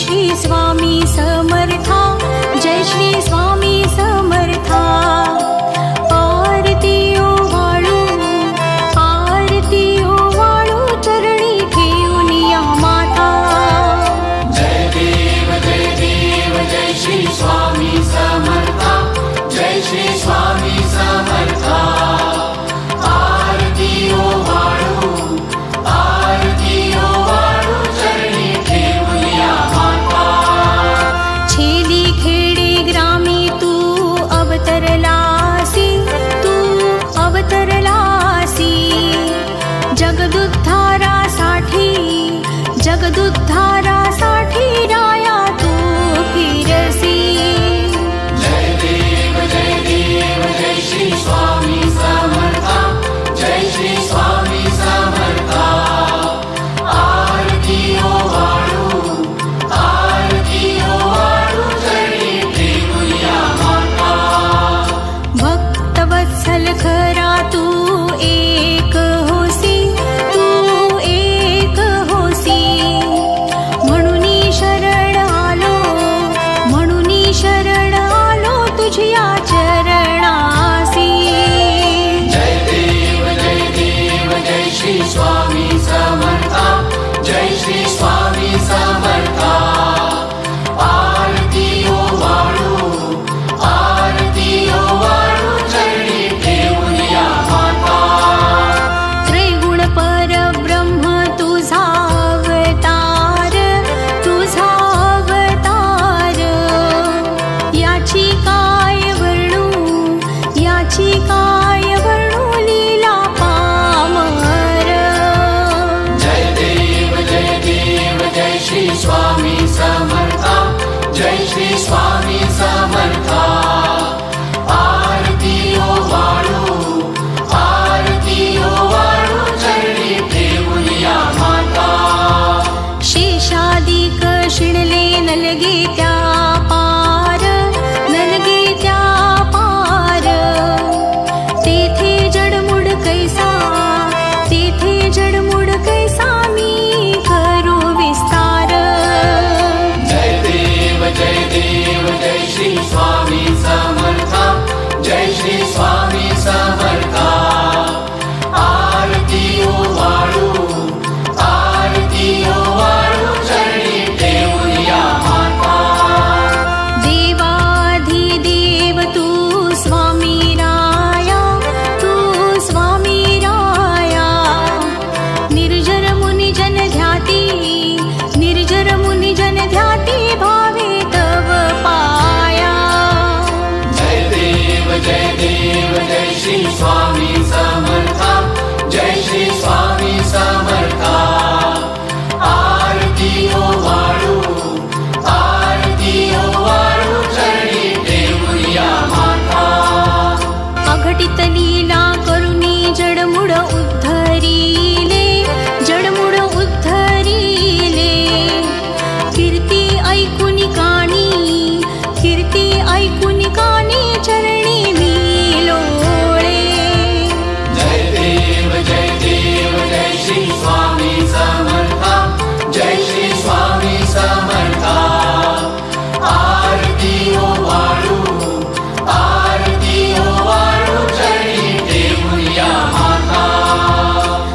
श्री स्वामी समर्था, जय श्री स्वामी समर्था। आरती ओवाळू, आरती ओवाळू, चरणी ठेवून या माता। जय देव जय श्री स्वामी समर्था, जय श्री स्वामी समर्था। आरती ओवाळू, आरती ओवाळू, चरणी ठेवून या माता। छेली खेडे ग्रामी तू अवतरलासी, तू अवतरलासी। जगदुद्धारासाठी, जगदुद्धारासाठी राया तू फिरसी। जय देव जय श्री स्वामी समर्था, जय श्री स्वामी समर्था। आरती ओवाळू, आरती ओवाळू, चरणी ठेवून या माता। भक्तवत्सल खरा तू एक होसी, तू एक होसी। म्हणूनी शरण आलो, म्हणूनी शरण आलो तुझ्या चरणासी। जय देव जय श्री स्वामी समर्था, जय श्री स्वामी समर्था। आरती ओवाळू, आरती ओवाळू, चरणी ठेवून या माता। त्रैगुण परब्रह्म तुझा अवतार, तुझा अवतार। याची काय वर्णू, याची काय वर्णू लीला पामर। जय देव जय श्री स्वामी समर्था, जय श्री स्वामी समर्था। आरती ओवाळू, आरती ओवाळू, चरणी ठेवून या माता। शेषादिक शिणले नलगे त्या पार, नलगे त्या पार। तेथे जडमुड कैसा, तेथे जडमुड कैसा मी करू विस्तार। जय देव जय श्री स्वामी समर्था, जय श्री स्वामी समर्था। आरती ओवाळू, आरती ओवाळू, चरणी ठेवून या माता। देवाधिदेव तू स्वामी राया, तू स्वामी राया। निर्जर मुनी जन ध्याती, निर्जर मुनी जन ध्याती, भावे तव पाया। जय देव जय श्री स्वामी समर्था,